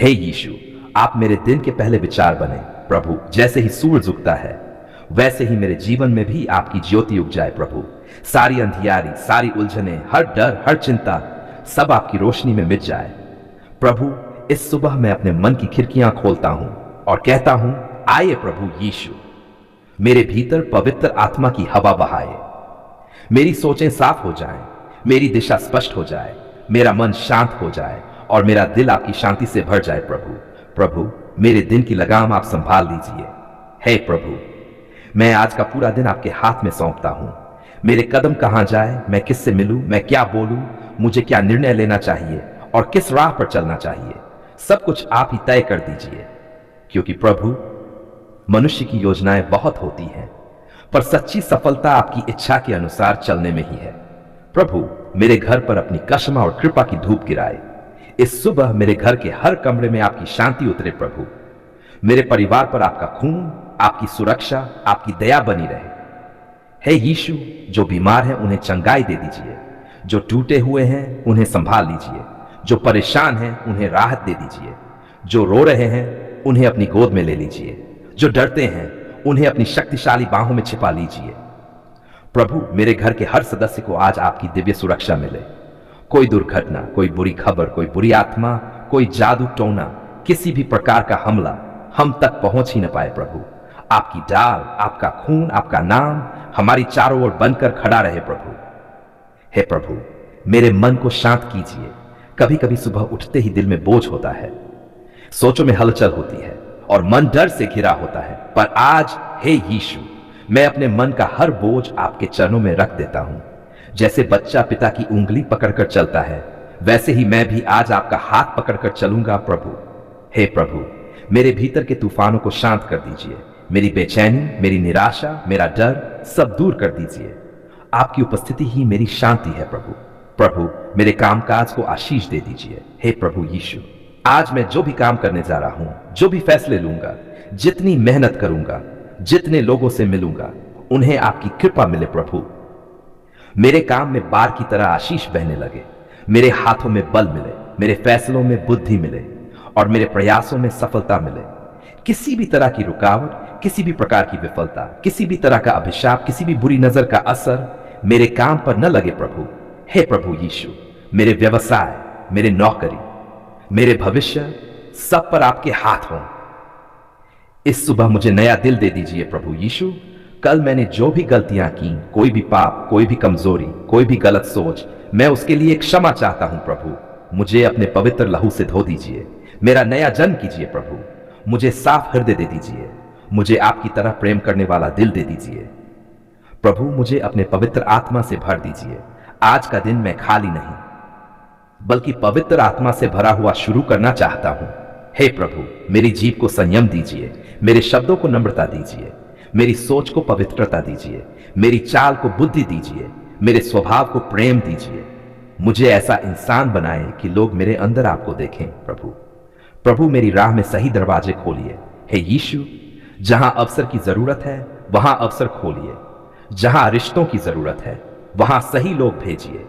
हे यीशु, आप मेरे दिन के पहले विचार बने प्रभु। जैसे ही सूरज उगता है वैसे ही मेरे जीवन में भी आपकी ज्योति उग जाए प्रभु। सारी अंधियारी, सारी उलझने, हर डर, हर चिंता सब आपकी रोशनी में मिट जाए प्रभु। इस सुबह मैं अपने मन की खिड़कियां खोलता हूं और कहता हूं, आइए प्रभु यीशु, मेरे भीतर पवित्र आत्मा की हवा बहाए। मेरी सोचें साफ हो जाएं, मेरी दिशा स्पष्ट हो जाए, मेरा मन शांत हो जाए और मेरा दिल आपकी शांति से भर जाए प्रभु। प्रभु, मेरे दिन की लगाम आप संभाल लीजिए। हे प्रभु, मैं आज का पूरा दिन आपके हाथ में सौंपता हूं। मेरे कदम कहां जाए, मैं किससे मिलूं, मैं क्या बोलूं, मुझे क्या निर्णय लेना चाहिए और किस राह पर चलना चाहिए, सब कुछ आप ही तय कर दीजिए। क्योंकि प्रभु, मनुष्य की योजनाएं बहुत होती हैं, पर सच्ची सफलता आपकी इच्छा के अनुसार चलने में ही है। प्रभु, मेरे घर पर अपनी करुणा और कृपा की धूप गिराए। इस सुबह मेरे घर के हर कमरे में आपकी शांति उतरे प्रभु। मेरे परिवार पर आपका खून, आपकी सुरक्षा, आपकी दया बनी रहे। हे यीशु, जो बीमार हैं उन्हें चंगाई दे दीजिए, जो टूटे हुए हैं उन्हें संभाल लीजिए, जो परेशान हैं उन्हें राहत दे दीजिए, जो रो रहे हैं उन्हें अपनी गोद में ले लीजिए, जो डरते हैं उन्हें अपनी शक्तिशाली बाहों में छिपा लीजिए। प्रभु, मेरे घर के हर सदस्य को आज आपकी दिव्य सुरक्षा मिले। कोई दुर्घटना, कोई बुरी खबर, कोई बुरी आत्मा, कोई जादू टोना, किसी भी प्रकार का हमला हम तक पहुंच ही न पाए प्रभु। आपकी डाल, आपका खून, आपका नाम हमारी चारों ओर बनकर खड़ा रहे प्रभु। हे प्रभु, मेरे मन को शांत कीजिए। कभी कभी सुबह उठते ही दिल में बोझ होता है, सोचों में हलचल होती है और मन डर से घिरा होता है। पर आज हे यीशु, मैं अपने मन का हर बोझ आपके चरणों में रख देता हूं। जैसे बच्चा पिता की उंगली पकड़कर चलता है, वैसे ही मैं भी आज आपका हाथ पकड़कर चलूंगा प्रभु। हे प्रभु, मेरे भीतर के तूफानों को शांत कर दीजिए। मेरी बेचैनी, मेरी निराशा, मेरा डर सब दूर कर दीजिए। आपकी उपस्थिति ही मेरी शांति है प्रभु। प्रभु, मेरे कामकाज को आशीष दे दीजिए। हे प्रभु यीशु, आज मैं जो भी काम करने जा रहा हूं, जो भी फैसले लूंगा, जितनी मेहनत करूंगा, जितने लोगों से मिलूंगा, उन्हें आपकी कृपा मिले प्रभु। मेरे काम में बाढ़ की तरह आशीष बहने लगे, मेरे हाथों में बल मिले, मेरे फैसलों में बुद्धि मिले और मेरे प्रयासों में सफलता मिले। किसी भी तरह की रुकावट, किसी भी प्रकार की विफलता, किसी भी तरह का अभिशाप, किसी भी बुरी नजर का असर मेरे काम पर न लगे प्रभु। हे प्रभु यीशु, मेरे व्यवसाय, मेरे नौकरी, मेरे भविष्य सब पर आपके हाथ हों। इस सुबह मुझे नया दिल दे दीजिए प्रभु यीशु। कल मैंने जो भी गलतियां की, कोई भी पाप, कोई भी कमजोरी, कोई भी गलत सोच, मैं उसके लिए क्षमा चाहता हूं प्रभु। मुझे अपने पवित्र लहू से धो दीजिए। मेरा नया जन्म कीजिए प्रभु। मुझे साफ हृदय दे दीजिए। मुझे आपकी तरह प्रेम करने वाला दिल दे दीजिए प्रभु। मुझे अपने पवित्र आत्मा से भर दीजिए। आज का दिन मैं खाली नहीं, बल्कि पवित्र आत्मा से भरा हुआ शुरू करना चाहता हूं। हे प्रभु, मेरी जीभ को संयम दीजिए, मेरे शब्दों को नम्रता दीजिए, मेरी सोच को पवित्रता दीजिए, मेरी चाल को बुद्धि दीजिए, मेरे स्वभाव को प्रेम दीजिए। मुझे ऐसा इंसान बनाए कि लोग मेरे अंदर आपको देखें प्रभु। प्रभु, मेरी राह में सही दरवाजे खोलिए। हे यीशु, जहां अवसर की जरूरत है वहां अवसर खोलिए। जहां रिश्तों की जरूरत है वहां सही लोग भेजिए।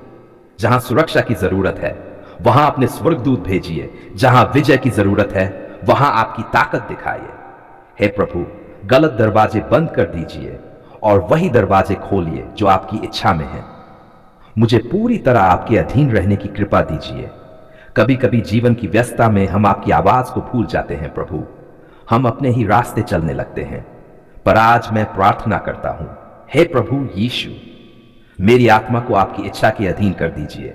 जहां सुरक्षा की जरूरत है वहां अपने स्वर्गदूत भेजिए। जहां विजय की जरूरत है वहां आपकी ताकत दिखाइए। हे प्रभु, गलत दरवाजे बंद कर दीजिए और वही दरवाजे खोलिए जो आपकी इच्छा में है। मुझे पूरी तरह आपके अधीन रहने की कृपा दीजिए। कभी कभी जीवन की व्यस्तता में हम आपकी आवाज को भूल जाते हैं प्रभु। हम अपने ही रास्ते चलने लगते हैं। पर आज मैं प्रार्थना करता हूं, हे प्रभु यीशु, मेरी आत्मा को आपकी इच्छा के अधीन कर दीजिए।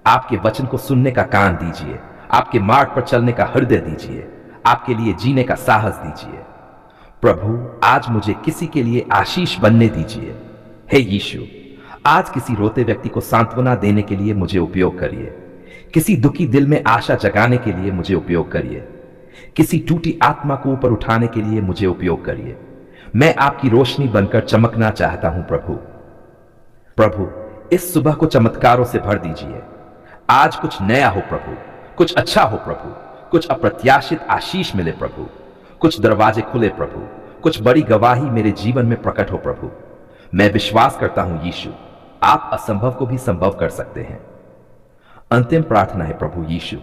आपके वचन को सुनने का कान दीजिए। आपके मार्ग पर चलने का हृदय दीजिए। आपके लिए जीने का साहस दीजिए प्रभु। आज मुझे किसी के लिए आशीष बनने दीजिए। हे यीशु, आज किसी रोते व्यक्ति को सांत्वना देने के लिए मुझे उपयोग करिए। किसी दुखी दिल में आशा जगाने के लिए मुझे उपयोग करिए। किसी टूटी आत्मा को ऊपर उठाने के लिए मुझे उपयोग करिए। मैं आपकी रोशनी बनकर चमकना चाहता हूं प्रभु। प्रभु, इस सुबह को चमत्कारों से भर दीजिए। आज कुछ नया हो प्रभु, कुछ अच्छा हो प्रभु, कुछ अप्रत्याशित आशीष मिले प्रभु, कुछ दरवाजे खुले प्रभु, कुछ बड़ी गवाही मेरे जीवन में प्रकट हो प्रभु। मैं विश्वास करता हूं यीशु, आप असंभव को भी संभव कर सकते हैं। अंतिम प्रार्थना है प्रभु यीशु,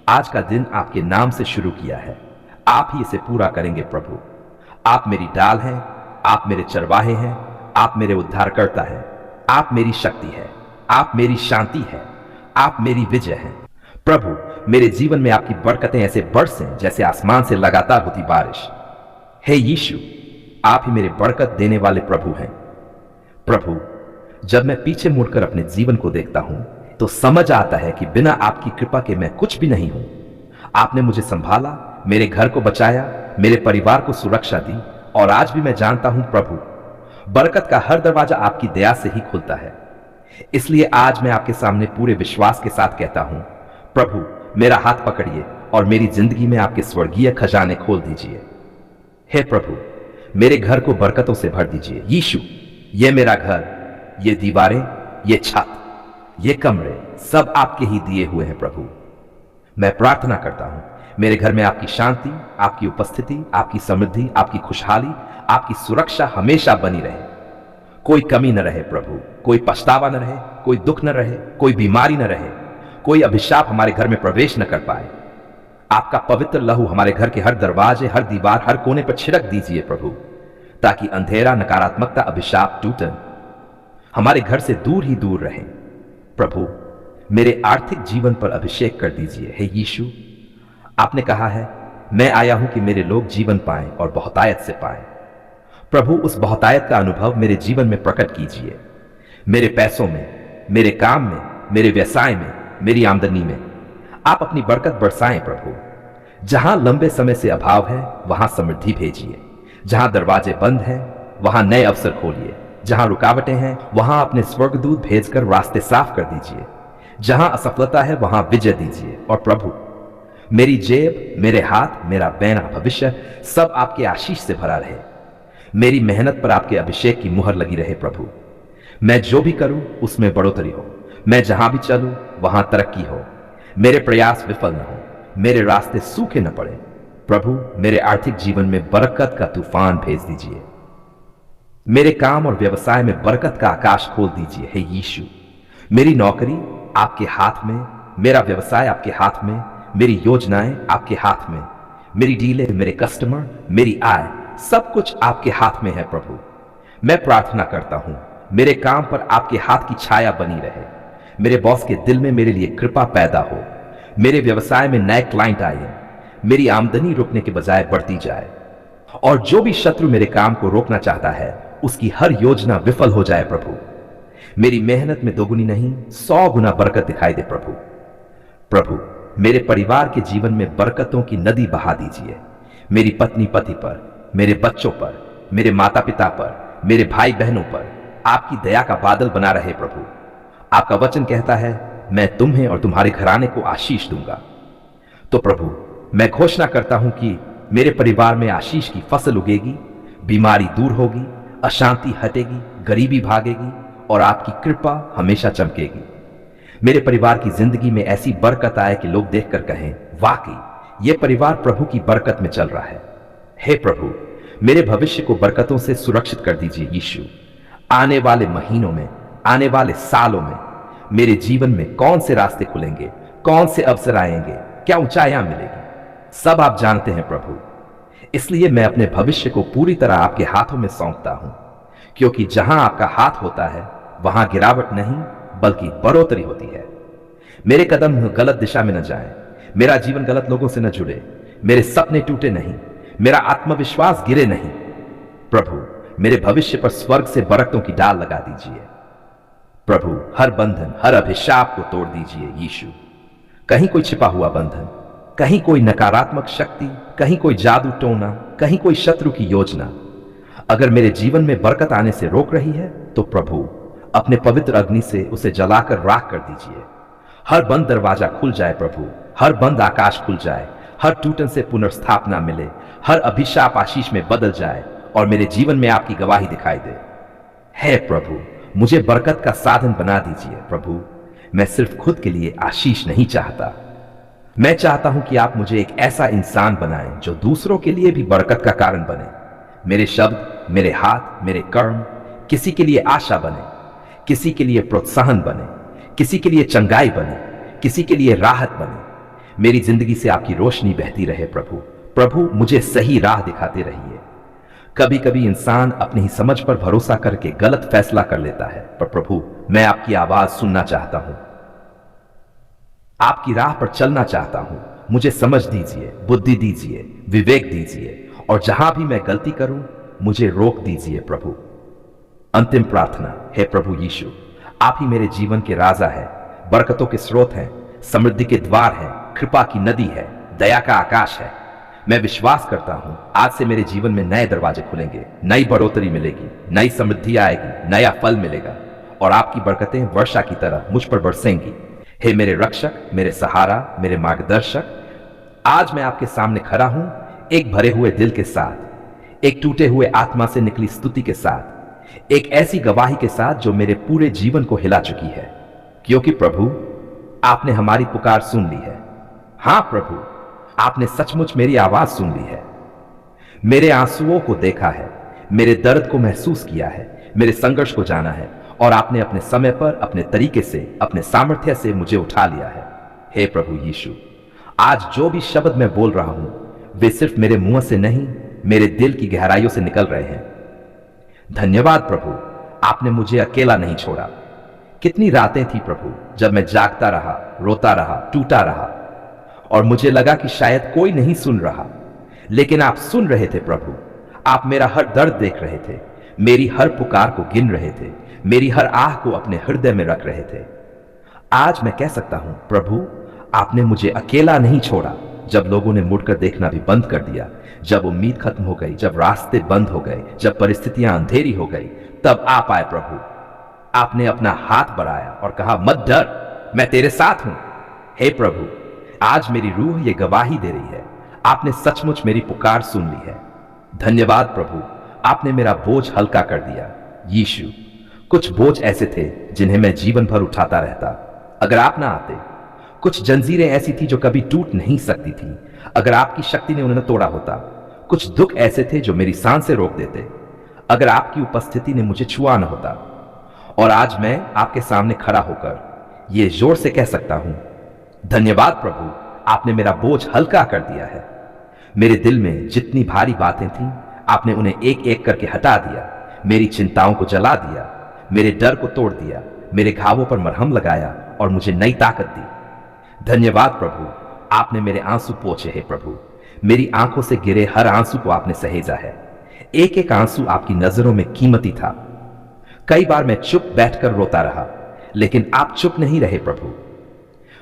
आज का दिन आपके नाम से शुरू किया है, आप ही इसे पूरा करेंगे प्रभु। आप मेरी डाल हैं, आप मेरे चरवाहे हैं, आप मेरे उद्धारकर्ता हैं, आप मेरी शक्ति है, आप मेरी शांति है, आप मेरी विजय हैं। प्रभु, मेरे जीवन में आपकी बरकतें ऐसे बरसें जैसे आसमान से लगातार होती बारिश। हे यीशु, आप ही मेरे बरकत देने वाले प्रभु हैं। प्रभु, जब मैं पीछे मुड़कर अपने जीवन को देखता हूं तो समझ आता है कि बिना आपकी कृपा के मैं कुछ भी नहीं हूं। आपने मुझे संभाला, मेरे घर को बचाया, मेरे परिवार को सुरक्षा दी, और आज भी मैं जानता हूं प्रभु, बरकत का हर दरवाजा आपकी दया से ही खुलता है। इसलिए आज मैं आपके सामने पूरे विश्वास के साथ कहता हूं, प्रभु मेरा हाथ पकड़िए और मेरी जिंदगी में आपके स्वर्गीय खजाने खोल दीजिए। हे प्रभु, मेरे घर को बरकतों से भर दीजिए। यीशु, ये मेरा घर, ये दीवारें, ये छत, ये कमरे सब आपके ही दिए हुए हैं प्रभु। मैं प्रार्थना करता हूं मेरे घर में आपकी शांति, आपकी उपस्थिति, आपकी समृद्धि, आपकी खुशहाली, आपकी सुरक्षा हमेशा बनी रहे। कोई कमी न रहे प्रभु, कोई पछतावा न रहे, कोई दुख न रहे, कोई बीमारी न रहे, कोई अभिशाप हमारे घर में प्रवेश न कर पाए। आपका पवित्र लहू हमारे घर के हर दरवाजे, हर दीवार, हर कोने पर छिड़क दीजिए प्रभु, ताकि अंधेरा, नकारात्मकता, अभिशाप, टूटन हमारे घर से दूर ही दूर रहे। प्रभु, मेरे आर्थिक जीवन पर अभिषेक कर दीजिए। हे यीशु, आपने कहा है, मैं आया हूं कि मेरे लोग जीवन पाएं और बहुतायत से पाएं। प्रभु, उस बहुतायत का अनुभव मेरे जीवन में प्रकट कीजिए। मेरे पैसों में, मेरे काम में, मेरे व्यवसाय में, मेरी आमदनी में आप अपनी बरकत बरसाएं प्रभु। जहां लंबे समय से अभाव है वहां समृद्धि भेजिए। जहां दरवाजे बंद हैं वहां नए अवसर खोलिए। जहां रुकावटें हैं वहां अपने स्वर्गदूत भेजकर रास्ते साफ कर दीजिए। जहां असफलता है वहां विजय दीजिए। और प्रभु, मेरी जेब, मेरे हाथ, मेरा बैना, भविष्य सब आपके आशीष से भरा रहे। मेरी मेहनत पर आपके अभिषेक की मुहर लगी रहे प्रभु। मैं जो भी करूं उसमें बढ़ोतरी हो। मैं जहां भी चलूं वहां तरक्की हो। मेरे प्रयास विफल न हो, मेरे रास्ते सूखे न पड़े। प्रभु, मेरे आर्थिक जीवन में बरकत का तूफान भेज दीजिए। मेरे काम और व्यवसाय में बरकत का आकाश खोल दीजिए। हे यीशु, मेरी नौकरी आपके हाथ में, मेरा व्यवसाय आपके हाथ में, मेरी योजनाएं आपके हाथ में, मेरी डीलें, मेरे कस्टमर, मेरी आय, सब कुछ आपके हाथ में है प्रभु। मैं प्रार्थना करता हूं मेरे काम पर आपके हाथ की छाया बनी रहे। मेरे बॉस के दिल में मेरे लिए कृपा पैदा हो। मेरे व्यवसाय में नए क्लाइंट आए, मेरी आमदनी रुकने के बजाय बढ़ती जाए, और जो भी शत्रु मेरे काम को रोकना चाहता है उसकी हर योजना विफल हो जाए प्रभु। मेरी मेहनत में दोगुनी नहीं 100 गुना बरकत दिखाई दे प्रभु। प्रभु, मेरे परिवार के जीवन में बरकतों की नदी बहा दीजिए। मेरी पत्नी पति पर, मेरे बच्चों पर, मेरे माता पिता पर, मेरे भाई बहनों पर आपकी दया का बादल बना रहे प्रभु। आपका वचन कहता है, मैं तुम्हें और तुम्हारे घराने को आशीष दूंगा। तो प्रभु, मैं घोषणा करता हूं कि मेरे परिवार में आशीष की फसल उगेगी, बीमारी दूर होगी, अशांति हटेगी, गरीबी भागेगी और आपकी कृपा हमेशा चमकेगी। मेरे परिवार की जिंदगी में ऐसी बरकत आए कि लोग देखकर कहें, वाकई ये परिवार प्रभु की बरकत में चल रहा है। हे प्रभु, मेरे भविष्य को बरकतों से सुरक्षित कर दीजिए यीशु। आने वाले महीनों में, आने वाले सालों में मेरे जीवन में कौन से रास्ते खुलेंगे, कौन से अवसर आएंगे, क्या ऊंचाइयां मिलेगी, सब आप जानते हैं प्रभु। इसलिए मैं अपने भविष्य को पूरी तरह आपके हाथों में सौंपता हूं, क्योंकि जहां आपका हाथ होता है वहां गिरावट नहीं बल्कि बढ़ोतरी होती है। मेरे कदम गलत दिशा में न जाएं, मेरा जीवन गलत लोगों से न जुड़े, मेरे सपने टूटे नहीं, मेरा आत्मविश्वास गिरे नहीं। प्रभु, मेरे भविष्य पर स्वर्ग से बरकतों की डाल लगा दीजिए। प्रभु, हर बंधन, हर अभिशाप को तोड़ दीजिए यीशु। कहीं कोई छिपा हुआ बंधन, कहीं कोई नकारात्मक शक्ति, कहीं कोई जादू टोना, कहीं कोई शत्रु की योजना अगर मेरे जीवन में बरकत आने से रोक रही है तो प्रभु, अपने पवित्र अग्नि से उसे जलाकर राख कर दीजिए। हर बंद दरवाजा खुल जाए प्रभु, हर बंद आकाश खुल जाए, हर टूटन से पुनर्स्थापना मिले, हर अभिशाप आशीष में बदल जाए और मेरे जीवन में आपकी गवाही दिखाई दे। हे प्रभु, मुझे बरकत का साधन बना दीजिए प्रभु। मैं सिर्फ खुद के लिए आशीष नहीं चाहता, मैं चाहता हूं कि आप मुझे एक ऐसा इंसान बनाएं जो दूसरों के लिए भी बरकत का कारण बने। मेरे शब्द, मेरे हाथ, मेरे कर्म किसी के लिए आशा बने, किसी के लिए प्रोत्साहन बने, किसी के लिए चंगाई बने, किसी के लिए राहत बने। मेरी जिंदगी से आपकी रोशनी बहती रहे प्रभु। प्रभु मुझे सही राह दिखाते रहिए। कभी कभी इंसान अपनी ही समझ पर भरोसा करके गलत फैसला कर लेता है, पर प्रभु मैं आपकी आवाज सुनना चाहता हूं, आपकी राह पर चलना चाहता हूं। मुझे समझ दीजिए, बुद्धि दीजिए, विवेक दीजिए, और जहां भी मैं गलती करूं मुझे रोक दीजिए प्रभु। अंतिम प्रार्थना, हे प्रभु यीशु, आप ही मेरे जीवन के राजा है, बरकतों के स्रोत हैं, समृद्धि के द्वार हैं, कृपा की नदी है, दया का आकाश है। मैं विश्वास करता हूं आज से मेरे जीवन में नए दरवाजे खुलेंगे, नई बढ़ोतरी मिलेगी, नई समृद्धि आएगी, नया फल मिलेगा, और आपकी बरकतें वर्षा की तरह मुझ पर बरसेंगी। हे मेरे रक्षक, मेरे सहारा, मेरे मार्गदर्शक, आज मैं आपके सामने खड़ा हूं, एक भरे हुए दिल के साथ, एक टूटे हुए आत्मा से निकली स्तुति के साथ, एक ऐसी गवाही के साथ जो मेरे पूरे जीवन को हिला चुकी है, क्योंकि प्रभु आपने हमारी पुकार सुन ली है। हां प्रभु, आपने सचमुच मेरी आवाज सुन ली है, मेरे आंसुओं को देखा है, मेरे दर्द को महसूस किया है, मेरे संघर्ष को जाना है, और आपने अपने समय पर, अपने तरीके से, अपने सामर्थ्य से मुझे उठा लिया है। हे प्रभु यीशु, आज जो भी शब्द मैं बोल रहा हूं वे सिर्फ मेरे मुंह से नहीं, मेरे दिल की गहराइयों से निकल रहे हैं। धन्यवाद प्रभु, आपने मुझे अकेला नहीं छोड़ा। कितनी रातें थी प्रभु जब मैं जागता रहा, रोता रहा, टूटा रहा, और मुझे लगा कि शायद कोई नहीं सुन रहा, लेकिन आप सुन रहे थे प्रभु। आप मेरा हर दर्द देख रहे थे, मेरी हर पुकार को गिन रहे थे, मेरी हर आह को अपने हृदय में रख रहे थे। आज मैं कह सकता हूं प्रभु, आपने मुझे अकेला नहीं छोड़ा। जब लोगों ने मुड़कर देखना भी बंद कर दिया, जब उम्मीद खत्म हो गई, जब रास्ते बंद हो गए, जब परिस्थितियां अंधेरी हो गई, तब आप आए प्रभु। आपने अपना हाथ बढ़ाया और कहा, मत डर, मैं तेरे साथ हूं। हे प्रभु, आज मेरी रूह ये गवाही दे रही है, आपने सचमुच मेरी पुकार सुन ली है। धन्यवाद प्रभु, आपने मेरा बोझ हल्का कर दिया। यीशु, कुछ बोझ ऐसे थे जिन्हें मैं जीवन भर उठाता रहता, अगर आप ना आते। कुछ जंजीरें ऐसी थी जो कभी टूट नहीं सकती थी, अगर आपकी शक्ति ने उन्हें तोड़ा होता। कुछ दुख ऐसे थे जो मेरी सांस से रोक देते, अगर आपकी उपस्थिति ने मुझे छुआ न होता। और आज मैं आपके सामने खड़ा होकर ये जोर से कह सकता हूं, धन्यवाद प्रभु, आपने मेरा बोझ हल्का कर दिया है। मेरे दिल में जितनी भारी बातें थीं, आपने उन्हें एक एक करके हटा दिया, मेरी चिंताओं को जला दिया, मेरे डर को तोड़ दिया, मेरे घावों पर मरहम लगाया और मुझे नई ताकत दी। धन्यवाद प्रभु, आपने मेरे आंसू पोंछे हैं प्रभु। मेरी आंखों से गिरे हर आंसू को आपने सहेजा है। एक एक आंसू आपकी नजरों में कीमती था। कई बार मैं चुप बैठकर रोता रहा, लेकिन आप चुप नहीं रहे प्रभु।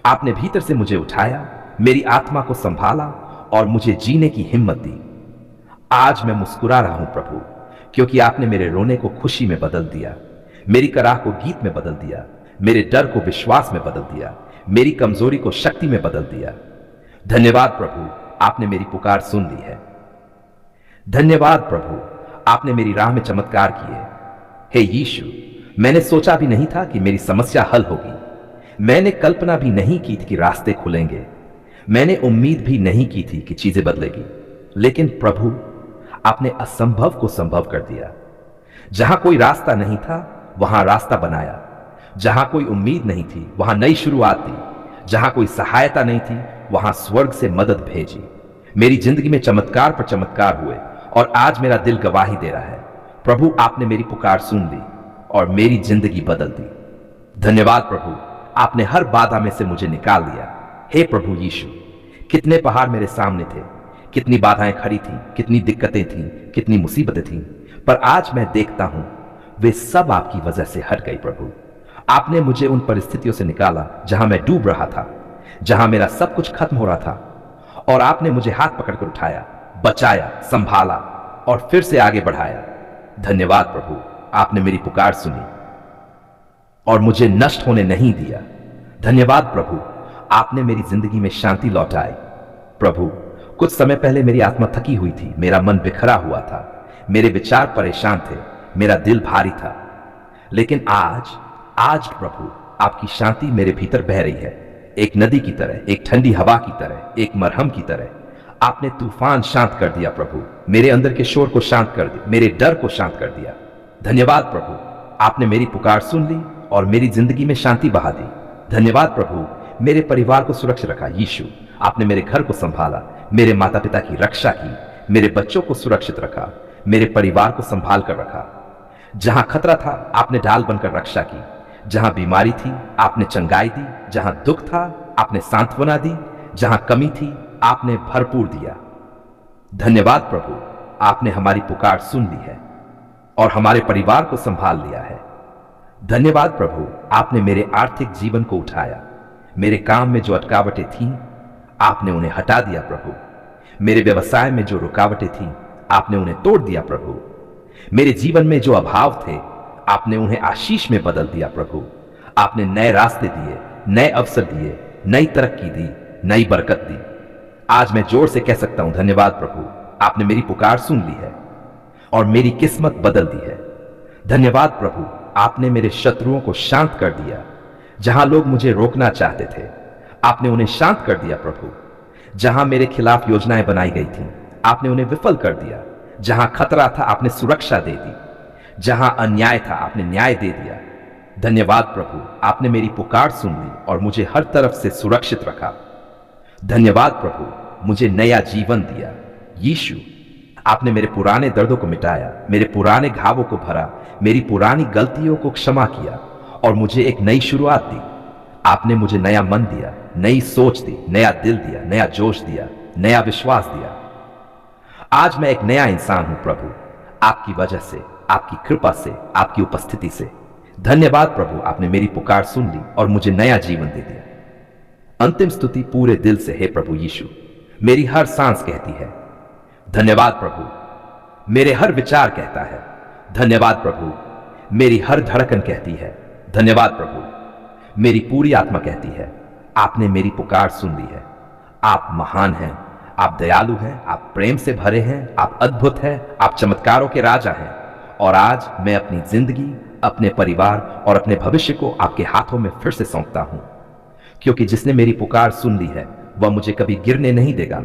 आपने भीतर से मुझे उठाया, मेरी आत्मा को संभाला और मुझे जीने की हिम्मत दी। आज मैं मुस्कुरा रहा हूं प्रभु, क्योंकि आपने मेरे रोने को खुशी में बदल दिया, मेरी कराह को गीत में बदल दिया, मेरे डर को विश्वास में बदल दिया, मेरी कमजोरी को शक्ति में बदल दिया। धन्यवाद प्रभु, आपने मेरी पुकार सुन ली है। धन्यवाद प्रभु, आपने मेरी राह में चमत्कार किए। हे यीशु, मैंने सोचा भी नहीं था कि मेरी समस्या हल होगी। मैंने कल्पना भी नहीं की थी कि रास्ते खुलेंगे। मैंने उम्मीद भी नहीं की थी कि चीजें बदलेगी। लेकिन प्रभु, आपने असंभव को संभव कर दिया। जहां कोई रास्ता नहीं था वहां रास्ता बनाया, जहां कोई उम्मीद नहीं थी वहां नई शुरुआत दी, जहां कोई सहायता नहीं थी वहां स्वर्ग से मदद भेजी। मेरी जिंदगी में चमत्कार पर चमत्कार हुए और आज मेरा दिल गवाही दे रहा है। प्रभु, आपने मेरी पुकार सुन ली और मेरी जिंदगी बदल दी। धन्यवाद प्रभु, आपने हर बाधा में से मुझे निकाल दिया। हे प्रभु यीशु, कितने पहाड़ मेरे सामने थे, कितनी बाधाएं खड़ी थी, कितनी दिक्कतें थीं, कितनी मुसीबतें थीं, पर आज मैं देखता हूं वे सब आपकी वजह से हट गई। प्रभु, आपने मुझे उन परिस्थितियों से निकाला जहां मैं डूब रहा था, जहां मेरा सब कुछ खत्म हो रहा था, और आपने मुझे हाथ पकड़कर उठाया, बचाया, संभाला और फिर से आगे बढ़ाया। धन्यवाद प्रभु, आपने मेरी पुकार सुनी और मुझे नष्ट होने नहीं दिया। धन्यवाद प्रभु, आपने मेरी जिंदगी में शांति लौटाई। प्रभु, कुछ समय पहले मेरी आत्मा थकी हुई थी, मेरा मन बिखरा हुआ था, मेरे विचार परेशान थे, मेरा दिल भारी था, लेकिन आज प्रभु, आपकी शांति मेरे भीतर बह रही है, एक नदी की तरह, एक ठंडी हवा की तरह, एक मरहम की तरह। आपने तूफान शांत कर दिया प्रभु, मेरे अंदर के शोर को शांत कर दिया, मेरे डर को शांत कर दिया। धन्यवाद प्रभु, आपने मेरी पुकार सुन ली और मेरी जिंदगी में शांति बहा दी। धन्यवाद प्रभु, मेरे परिवार को सुरक्षित रखा। यीशु, आपने मेरे घर को संभाला, मेरे माता पिता की रक्षा की, मेरे बच्चों को सुरक्षित रखा, मेरे परिवार को संभाल कर रखा। जहां खतरा था आपने ढाल बनकर रक्षा की, जहां बीमारी थी आपने चंगाई दी, जहां दुख था आपने सांत्वना दी, जहां कमी थी आपने भरपूर दिया। धन्यवाद प्रभु, आपने हमारी पुकार सुन ली है और हमारे परिवार को संभाल लिया है। धन्यवाद प्रभु, आपने मेरे आर्थिक जीवन को उठाया। मेरे काम में जो अटकावटें थीं आपने उन्हें हटा दिया प्रभु। मेरे व्यवसाय में जो रुकावटें थीं आपने उन्हें तोड़ दिया प्रभु। मेरे जीवन में जो अभाव थे आपने उन्हें आशीष में बदल दिया प्रभु। आपने नए रास्ते दिए, नए अवसर दिए, नई तरक्की दी, नई बरकत दी। आज मैं जोर से कह सकता हूं, धन्यवाद प्रभु, आपने मेरी पुकार सुन ली है और मेरी किस्मत बदल दी है। धन्यवाद प्रभु, आपने मेरे शत्रुओं को शांत कर दिया। जहां लोग मुझे रोकना चाहते थे आपने उन्हें शांत कर दिया प्रभु। जहां मेरे खिलाफ योजनाएं बनाई गई थीं आपने उन्हें विफल कर दिया। जहां खतरा था आपने सुरक्षा दे दी, जहां अन्याय था आपने न्याय दे दिया। धन्यवाद प्रभु, आपने मेरी पुकार सुन ली और मुझे हर तरफ से सुरक्षित रखा। धन्यवाद प्रभु, मुझे नया जीवन दिया। यीशु, आपने मेरे पुराने दर्दों को मिटाया, मेरे पुराने घावों को भरा, मेरी पुरानी गलतियों को क्षमा किया और मुझे एक नई शुरुआत दी। आपने मुझे नया मन दिया, नई सोच दी, नया दिल दिया, नया जोश दिया, नया विश्वास दिया। आज मैं एक नया इंसान हूं प्रभु, आपकी वजह से, आपकी कृपा से, आपकी उपस्थिति से। धन्यवाद प्रभु, आपने मेरी पुकार सुन ली और मुझे नया जीवन दे दिया। अंतिम स्तुति पूरे दिल से है प्रभु यीशु, मेरी हर सांस कहती है धन्यवाद प्रभु। मेरे हर विचार कहता है धन्यवाद प्रभु। मेरी हर धड़कन कहती है धन्यवाद प्रभु। मेरी पूरी आत्मा कहती है आपने मेरी पुकार सुन ली है। आप महान हैं, आप दयालु हैं, आप प्रेम से भरे हैं, आप अद्भुत हैं, आप चमत्कारों के राजा हैं। और आज मैं अपनी जिंदगी, अपने परिवार और अपने भविष्य को आपके हाथों में फिर से सौंपता हूं, क्योंकि जिसने मेरी पुकार सुन ली है वह मुझे कभी गिरने नहीं देगा।